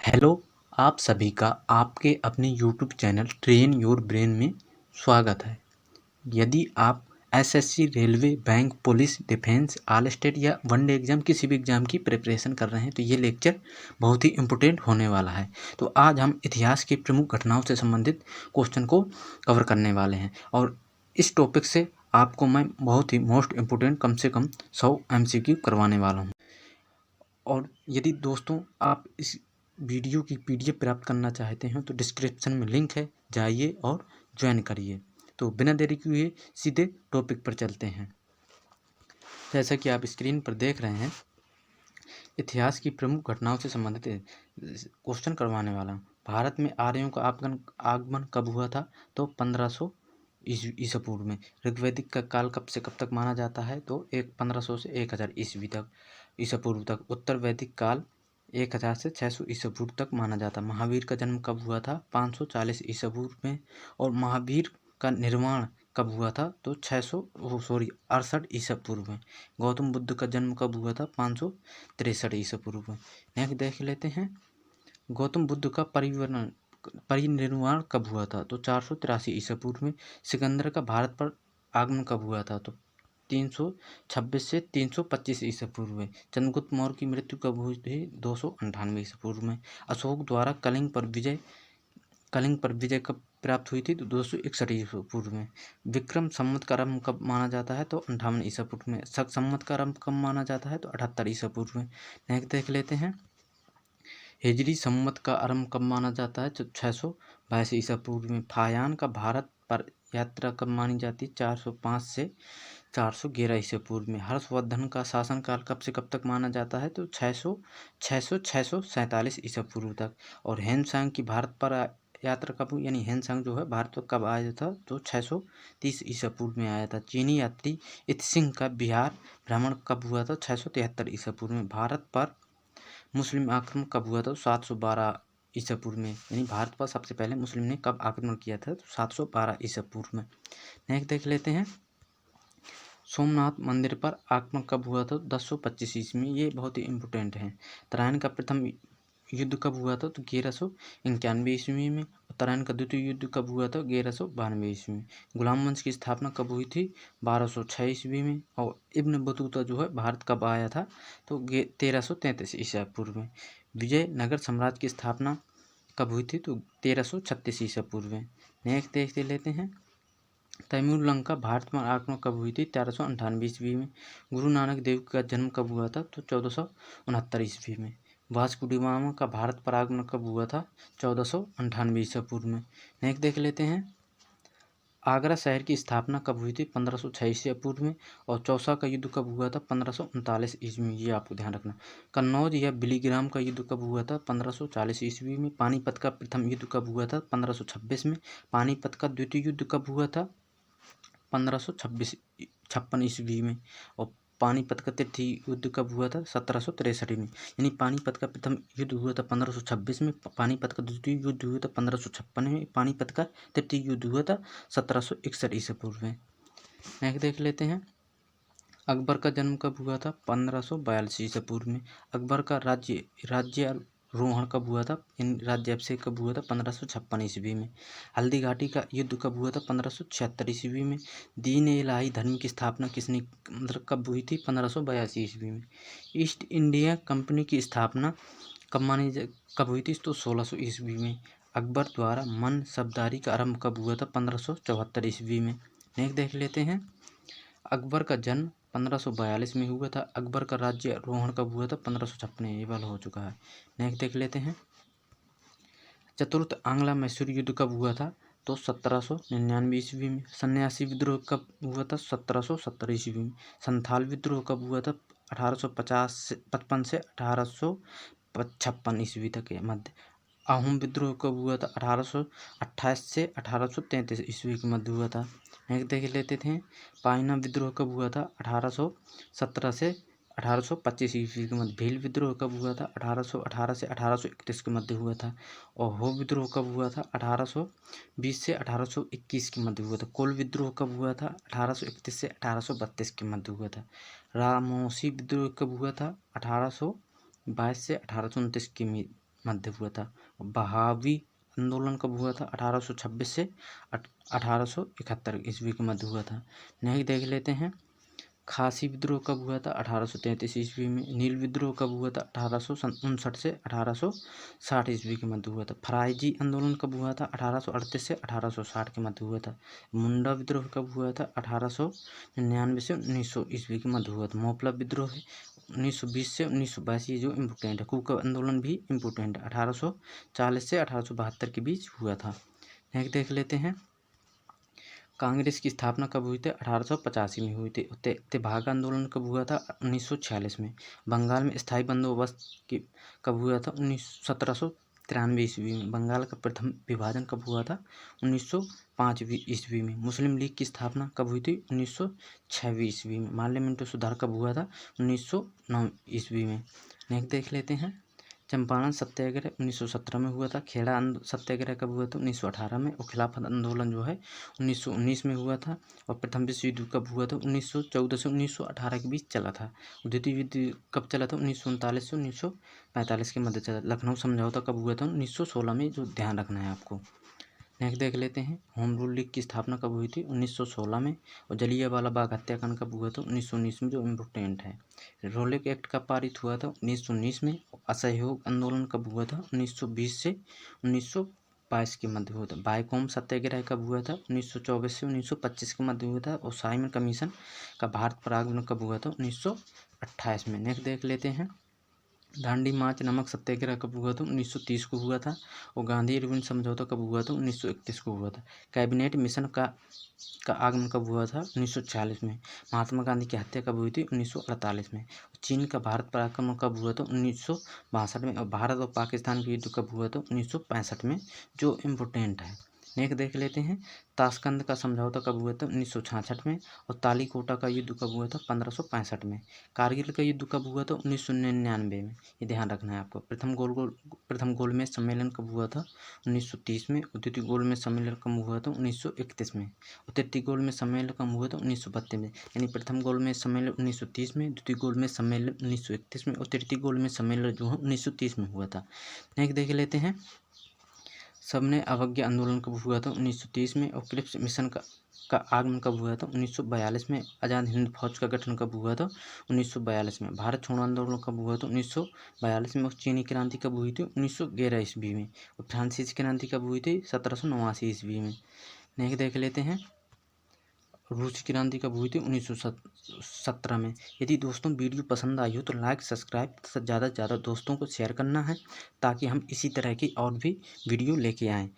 Hello, आप सभी का आपके अपने YouTube channel train your brain में स्वागत है। यदि आप SSC, railway, bank, police, defence, all state या वनडे एग्ज़ाम किसी भी एग्ज़ाम की प्रिपरेशन कर रहे हैं तो ये लेक्चर बहुत ही इम्पोर्टेंट होने वाला है। तो आज हम इतिहास की प्रमुख घटनाओं से संबंधित क्वेश्चन को कवर करने वाले हैं और इस टॉपिक से आपको मैं बहुत ही मोस्ट इम्पोर्टेंट कम से कम 100 MCQ करवाने वाला हूँ। और यदि दोस्तों आप इस वीडियो की PDF प्राप्त करना चाहते हैं तो डिस्क्रिप्शन में लिंक है, जाइए और ज्वाइन करिए। तो बिना देरी किए सीधे टॉपिक पर चलते हैं। जैसा कि आप स्क्रीन पर देख रहे हैं, इतिहास की प्रमुख घटनाओं से संबंधित क्वेश्चन करवाने वाला हूँ। भारत में आर्यों का आगमन कब हुआ था? तो 1500 ईसा पूर्व में। ऋग्वैदिक का काल कब से कब तक माना जाता है? तो 1500 से 1000 ईस्वी तक, ईसा पूर्व तक। उत्तर वैदिक काल 1000 से 600 ईसा पूर्व तक माना जाता है। महावीर का जन्म कब हुआ था? 540 ईसा पूर्व में। और महावीर का निर्माण कब हुआ था? तो 68 ईसा पूर्व में। गौतम बुद्ध का जन्म कब हुआ था? 563 ईसा पूर्व में। नेक्स्ट देख लेते हैं, गौतम बुद्ध का परिनिर्वाण कब हुआ था? तो 483 ईसा पूर्व में। सिकंदर का भारत पर आगमन कब हुआ था? तो 326 से 325 ईसा पूर्व में। चंद्रगुप्त मौर्य की मृत्यु कब हुई थी? 298 ईसा पूर्व में। अशोक द्वारा कलिंग पर विजय कब प्राप्त हुई थी? तो 261 ईसा पूर्व में। विक्रम संवत का आरंभ कब माना जाता है? तो 58 ईसा पूर्व में। शक संवत का आरंभ कब माना जाता है? तो 78 ईसा पूर्व में। नेक्स्ट देख लेते हैं, हिजरी संवत का आरंभ कब माना जाता है? तो 622 ईसा पूर्व में। फायान का भारत पर यात्रा कब मानी जाती है? 405 से 411 ईसा पूर्व में। हर्षवर्धन का शासनकाल कब से कब तक माना जाता है? तो 647 ईसा पूर्व तक। और हेनसांग की भारत पर यात्रा कब हुई, यानी हेनसांग जो है भारत पर कब आया था? तो 630 ईसा पूर्व में आया था। चीनी यात्री इत्सिंग का बिहार भ्रमण कब हुआ था? 673 ईसा पूर्व में। भारत पर मुस्लिम आक्रमण कब हुआ था? 712 ईसा पूर्व में। यानी भारत पर सबसे पहले मुस्लिम ने कब आक्रमण किया था? तो 712 ईसा पूर्व में। नेक्स्ट देख लेते हैं, सोमनाथ मंदिर पर आक्रमण कब हुआ था? 1025 ईस्वी में। ये बहुत ही इम्पोर्टेंट है। तराइन का प्रथम युद्ध कब हुआ था? तो 1191 ईस्वी में। तराइन का द्वितीय युद्ध कब हुआ था? 1192 ईस्वी में। गुलाम वंश की स्थापना कब हुई थी? 1206 ईस्वी में। और इब्न बतूता जो है भारत कब आया था? तो 1333 ईसा पूर्व में। विजयनगर साम्राज्य की स्थापना कब हुई थी? तो 1336 ईसा पूर्व में। नेक्स्ट देख लेते हैं, तैमूर लंका भारत में आक्रमण कब हुई थी? 1398 ईस्वी में। गुरु नानक देव का जन्म कब हुआ था? तो 1469 ईस्वी में। वास्को डी गामा का भारत पर आगमन कब हुआ था? 1498 ईसा पूर्व में। नेक्स्ट देख लेते हैं, आगरा शहर की स्थापना कब हुई थी? 1506 ईसा पूर्व में। और चौसा का युद्ध कब हुआ था? 1539 ईस्वी में। ये आपको ध्यान रखना। कन्नौज या बिलीग्राम का युद्ध कब हुआ था? 1540 ईस्वी में। पानीपत का प्रथम युद्ध कब हुआ था? 1526 में। पानीपत का द्वितीय युद्ध कब हुआ था? 1556 ईस्वी में। और पानीपत का तृतीय युद्ध कब हुआ था? 1763 में। यानी पानीपत का प्रथम युद्ध हुआ था 1526 में। पानीपत का द्वितीय युद्ध हुआ था 1556 में। पानीपत का तृतीय युद्ध हुआ था 1761 ईसा पूर्व में। नेक्स्ट देख लेते हैं, अकबर का जन्म कब हुआ था? 1542 ईसा पूर्व में। अकबर का राज्यारोहण कब हुआ था? राज्याभिषेक कब हुआ था? 1556 ईस्वी में। हल्दी घाटी का युद्ध कब हुआ था? 1576 ईस्वी में। दीन इलाही धर्म की स्थापना किसने मतलब कब हुई थी? 1582 ईस्वी में। ईस्ट इंडिया कंपनी की स्थापना कब हुई थी? तो 1600 ईस्वी में। अकबर द्वारा मन शब्दारी का आरंभ कब हुआ था? 1574 ईस्वी में। नेक्स्ट देख लेते हैं, अकबर का जन्म 1542 में हुआ था। अकबर का राज्यारोहण कब हुआ था? 1556 में। ये वाला हो चुका है। नेक्स्ट देख लेते हैं, चतुर्थ आंग्ला मैसूर युद्ध कब हुआ था? तो 1799 ईस्वी में। सन्यासी विद्रोह कब हुआ था? 1770 ईस्वी में। संथाल विद्रोह कब हुआ था? 1855 से 1856 ईस्वी तक के मध्य। आहूम विद्रोह कब हुआ था? 1828 से 1833 ईस्वी के मध्य हुआ था। नेक्स्ट देख लेते थे, पाइना विद्रोह कब हुआ था? 1817 से 1825 ईस्वी के मध्य। भील विद्रोह कब हुआ था? 1818 से 1831 के मध्य हुआ था। और हो विद्रोह कब हुआ था? 1820 से 1821 के मध्य हुआ था। कोल विद्रोह कब हुआ था? 1831 से 1832 के मध्य हुआ था। रामोसी विद्रोह कब हुआ था? 1822 से 1829 के मध्य हुआ था। बहावी आंदोलन कब हुआ था? 1826 से 1871 ईस्वी के मध्य हुआ था। नेक्स्ट देख लेते हैं, खासी विद्रोह कब हुआ था? 1833 ईस्वी में। नील विद्रोह कब हुआ था? 1859 से 1860 ईस्वी के मध्य हुआ था। फराइजी आंदोलन कब हुआ था? 1838 से 1860 के मध्य हुआ था। मुंडा विद्रोह कब हुआ था? 1899 से 1900 ईस्वी के मध्य हुआ था। मोपला विद्रोह 1920 से 1922, ये जो इम्पोर्टेंट है। कूका आंदोलन भी इम्पोर्टेंट है, 1840 से 1872 के बीच हुआ था। नेक्स्ट देख लेते हैं, कांग्रेस की स्थापना कब हुई थी? 1885 में हुई थी। तेभागा आंदोलन कब हुआ था? 1946 में। बंगाल में स्थायी बंदोबस्त कब हुआ था? 1793 ईस्वी में। बंगाल का प्रथम विभाजन कब हुआ था? 1905 ईस्वी में। मुस्लिम लीग की स्थापना कब हुई थी? 1906 ईस्वी में। माल्यमिंटो सुधार कब हुआ था? 1909 ईस्वी में। नेक्स्ट देख लेते हैं, चंपारण सत्याग्रह 1917 में हुआ था। खेड़ा सत्याग्रह कब हुआ था? 1918 में। और खिलाफत आंदोलन जो है 1919 में हुआ था। और प्रथम विश्व युद्ध कब हुआ था? 1914 से 1918 के बीच चला था। द्वितीय युद्ध कब चला था? 1939 से 1945 के मध्य चला। लखनऊ समझौता कब हुआ था? 1916 में, जो ध्यान रखना है आपको। नेक्स्ट देख लेते हैं, होम रूल लीग की स्थापना कब हुई थी? 1916 में। और जलियांवाला बाग हत्याकांड कब हुआ था? 1919 में, जो इम्पोर्टेंट है। रोलेक एक्ट कब पारित हुआ था? 1919 में। असहयोग आंदोलन कब हुआ था? 1920 से 1922 के मध्य हुआ था। बायकॉम सत्याग्रह कब हुआ था? 1924 से 1925 के मध्य हुआ था। और साइमन कमीशन का भारत पर आगमन कब हुआ था? 1928 में। नेक्स्ट देख लेते हैं, दांडी मार्च नमक सत्याग्रह कब हुआ था? 1930 को हुआ था। और गांधी इरविन समझौता कब हुआ था? 1931 को हुआ था। कैबिनेट मिशन का आगमन कब हुआ था? 1946 में। महात्मा गांधी की हत्या कब हुई थी? 1948 में। चीन का भारत पर आक्रमण कब हुआ था? 1962 में। और भारत और पाकिस्तान का युद्ध कब हुआ था? 1965 में, जो इम्पोर्टेंट है। नेक्स्ट देख लेते हैं, ताशकंद का समझौता कब हुआ था? 1966 में। और तालीकोटा का युद्ध कब हुआ था? 1565 में। कारगिल का युद्ध कब हुआ था? 1999 में। ये ध्यान रखना है आपको। प्रथम गोलमेज सम्मेलन कब हुआ था? 1930 में। और द्वितीय गोलमेज सम्मेलन कब हुआ था? 1931 में। और तृतीय गोलमेज सम्मेलन कब हुआ था? 1932 में। यानी प्रथम गोलमेज सम्मेलन 1930 में, द्वितीय गोलमेज सम्मेलन 1931 में, और तृतीय गोलमेज सम्मेलन जो है 1930 में हुआ था। नेक्स्ट देख लेते हैं, सबने अवज्ञा आंदोलन कब हुआ था? 1930 में। और क्रिप्स मिशन का आगमन कब हुआ था? 1942 में। आज़ाद हिंद फौज का गठन कब हुआ था? 1942 में। भारत छोड़ो आंदोलन कब हुआ था? 1942 में। और चीनी क्रांति कब हुई थी? 1911 ईस्वी में। और फ्रांसीसी क्रांति कब हुई थी? 1789 ईस्वी में। नेक्स्ट देख लेते हैं, रूस की क्रांति कब हुई थी? 1917 में। यदि दोस्तों वीडियो पसंद आई हो तो लाइक, सब्सक्राइब तथा ज़्यादा से ज़्यादा दोस्तों को शेयर करना है, ताकि हम इसी तरह की और भी वीडियो लेके आएँ।